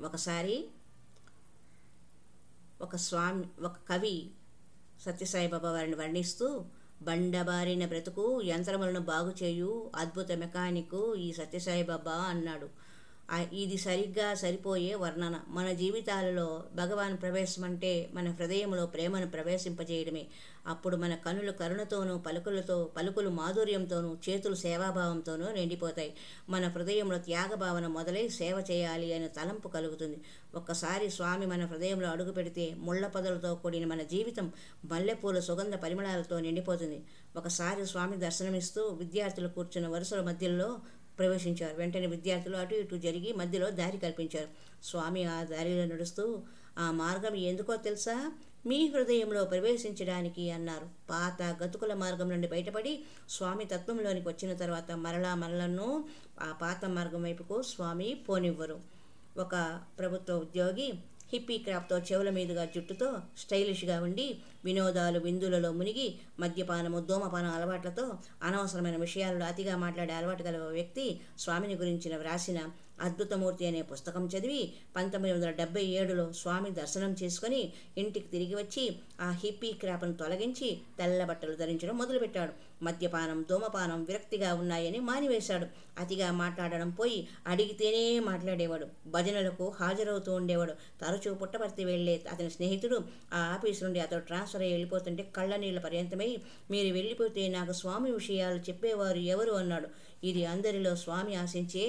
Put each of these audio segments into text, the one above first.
ఒకసారి ఒక కవి సత్యసాయిబాబా వారిని వర్ణిస్తూ, బండబారిన బ్రతుకు యంత్రములను బాగు చేయు అద్భుత మెకానికు ఈ సత్యసాయిబాబా అన్నాడు. ఇది సరిగ్గా సరిపోయే వర్ణన. మన జీవితాలలో భగవాన్ ప్రవేశం అంటే మన హృదయంలో ప్రేమను ప్రవేశింపజేయడమే. అప్పుడు మన కనులు కరుణతోనూ, పలుకులు మాధుర్యంతోనూ, చేతులు సేవాభావంతోనూ నిండిపోతాయి. మన హృదయంలో త్యాగభావన మొదలై సేవ చేయాలి అనే తలంపు కలుగుతుంది. ఒక్కసారి స్వామి మన హృదయంలో అడుగు పెడితే ముళ్ళ పొదలతో కూడిన మన జీవితం మల్లెపూల సుగంధ పరిమళాలతో నిండిపోతుంది. ఒకసారి స్వామి దర్శనమిస్తూ విద్యార్థులు కూర్చున్న వరుసల మధ్యలో ప్రవేశించారు. వెంటనే విద్యార్థులు అటు ఇటు జరిగి మధ్యలో దారి కల్పించారు. స్వామి ఆ దారిలో నడుస్తూ, ఆ మార్గం ఎందుకో తెలుసా? మీ హృదయంలో ప్రవేశించడానికి అన్నారు. పాత గతుకుల మార్గం నుండి బయటపడి స్వామి తత్వంలోనికి వచ్చిన తర్వాత మరలను ఆ పాత మార్గం వైపుకు స్వామి పోనివ్వరు. ఒక ప్రభుత్వ ఉద్యోగి హిప్పీ క్రాప్తో చెవుల మీదుగా జుట్టుతో స్టైలిష్గా ఉండి వినోదాలు విందులలో మునిగి మద్యపానము ధూమపానం అలవాట్లతో అనవసరమైన విషయాలలో అతిగా మాట్లాడే అలవాటు గల వ్యక్తి స్వామిని గురించిన వ్రాసిన అద్భుతమూర్తి అనే పుస్తకం చదివి 1977లో స్వామి దర్శనం చేసుకుని ఇంటికి తిరిగి వచ్చి ఆ హిప్పీ క్రాప్ను తొలగించి తెల్ల బట్టలు ధరించడం మొదలుపెట్టాడు. మద్యపానం ధూమపానం విరక్తిగా ఉన్నాయని మానివేశాడు. అతిగా మాట్లాడడం పోయి అడిగితేనే మాట్లాడేవాడు. భజనలకు హాజరవుతూ ఉండేవాడు. తరచూ పుట్టపర్తి వెళ్లే అతని స్నేహితుడు ఆ ఆఫీసు నుండి అతడు ట్రాన్స్ఫర్ అయ్యి వెళ్ళిపోతుంటే కళ్ళనీళ్ల పర్యంతమై, మీరు వెళ్ళిపోతే నాకు స్వామి విషయాలు చెప్పేవారు ఎవరు అన్నాడు. ఇది అందరిలో స్వామి ఆశించే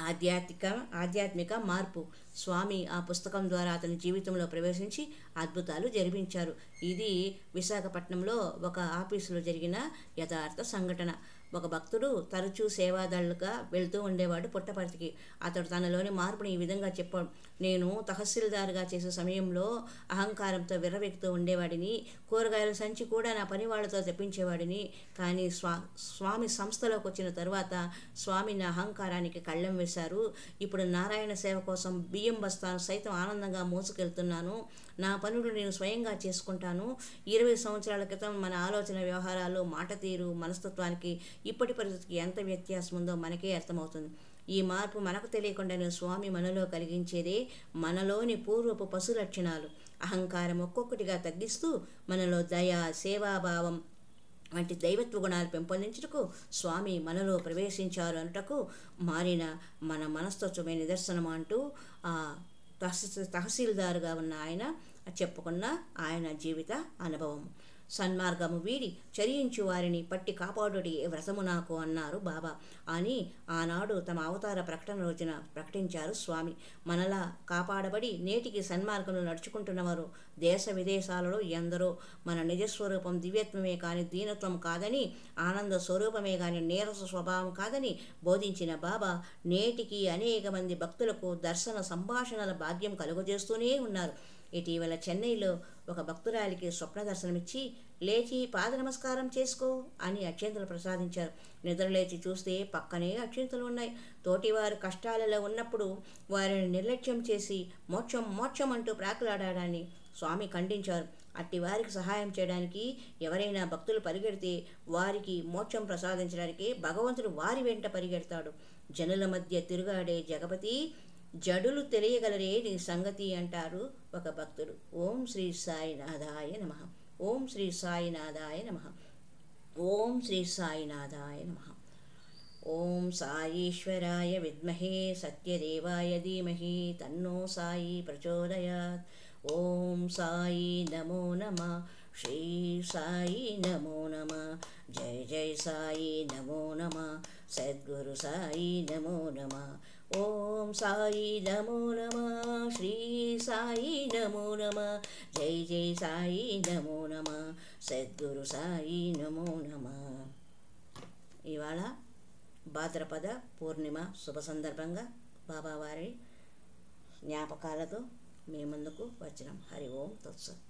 ఆధ్యాత్మిక మార్పు. స్వామి ఆ పుస్తకం ద్వారా అతని జీవితంలో ప్రవేశించి అద్భుతాలు జరిపించారు. ఇది విశాఖపట్నంలో ఒక ఆఫీసులో జరిగిన యథార్థ సంఘటన. ఒక భక్తుడు తరచూ సేవాదారులుగా వెళ్తూ ఉండేవాడు పుట్టపర్తికి. అతడు తనలోని మార్పుని ఈ విధంగా చెప్పాడు. నేను తహసీల్దార్గా చేసే సమయంలో అహంకారంతో విర్రవెక్కుతూ ఉండేవాడిని. కూరగాయల సంచి కూడా నా పని వాళ్లతో తెప్పించేవాడిని. కానీ స్వామి సంస్థలోకి వచ్చిన తరువాత స్వామి నా అహంకారానికి కళ్ళెం వేశారు. ఇప్పుడు నారాయణ సేవ కోసం బియ్యం బస్తాను సైతం ఆనందంగా మోసుకెళ్తున్నాను. నా పనులు నేను స్వయంగా చేసుకుంటాను. 20 సంవత్సరాల క్రితం మన ఆలోచన, వ్యవహారాలు, మాట తీరు, మనస్తత్వానికి ఇప్పటి పరిస్థితికి ఎంత వ్యత్యాసం ఉందో మనకే అర్థమవుతుంది. ఈ మార్పు మనకు తెలియకుండానే స్వామి మనలో కలిగించేదే మనలోని పూర్వపు పశు లక్షణాలు. అహంకారం ఒక్కొక్కటిగా తగ్గిస్తూ మనలో దయ, సేవాభావం వంటి దైవత్వ గుణాలు పెంపొందించుటకు స్వామి మనలో ప్రవేశించారు అనుటకు మారిన మన మనస్తత్వమే నిదర్శనం అంటూ తహసీల్దారుగా ఉన్న ఆయన చెప్పుకున్న ఆయన జీవిత అనుభవం. సన్మార్గము వీడి చరించు వారిని పట్టి కాపాడుడి వ్రతము నాకు అన్నారు బాబా అని ఆనాడు తమ అవతార ప్రకటన రోజున ప్రకటించారు స్వామి. మనలా కాపాడబడి నేటికి సన్మార్గంలో నడుచుకుంటున్నవారు దేశ విదేశాలలో ఎందరో. మన నిజస్వరూపం దివ్యత్వమే కాని దీనత్వం కాదని, ఆనంద స్వరూపమే కాని నీరస స్వభావం కాదని బోధించిన బాబా నేటికి అనేక మంది భక్తులకు దర్శన సంభాషణల భాగ్యం కలుగజేస్తూనే ఉన్నారు. ఇటీవల చెన్నైలో ఒక భక్తురాలికి స్వప్న దర్శనమిచ్చి, లేచి పాద నమస్కారం చేసుకో అని అక్షింతలు ప్రసాదించారు. నిద్రలేచి చూస్తే పక్కనే అక్షింతలు ఉన్నాయి. తోటివారు కష్టాలలో ఉన్నప్పుడు వారిని నిర్లక్ష్యం చేసి మోక్షం మోక్షం అంటూ ప్రాకులాడాన్ని స్వామి ఖండించారు. అట్టి వారికి సహాయం చేయడానికి ఎవరైనా భక్తులు పరిగెడితే వారికి మోక్షం ప్రసాదించడానికి భగవంతుడు వారి వెంట పరిగెడతాడు. జనుల మధ్య తిరుగాడే జగపతి జడులు తెలియగలరే నీ సంగతి అంటారు ఒక భక్తుడు. ఓం శ్రీ సాయినాథాయ నమః. ఓం శ్రీ సాయినాథాయ నమః. ఓం శ్రీ సాయినాథాయ నమః. ఓం సాయీశ్వరాయ విద్మహే సత్యదేవాయ ధీమహి తన్నో సాయి ప్రచోదయాత్. ఓం సాయి నమో నమః. శ్రీ సాయి నమో నమః. జై జై సాయి నమో నమః. సద్గురు సాయి నమో నమః. ఓం సాయి నమో నమః. శ్రీ సాయి నమో నమః. జై జై సాయి నమో నమః. సద్గురు సాయి నమో నమః. ఇవాళ భాద్రపద పూర్ణిమ శుభ సందర్భంగా బాబావారి జ్ఞాపకాలతో మీ ముందుకు వచ్చినాం. హరి ఓం తత్సత్.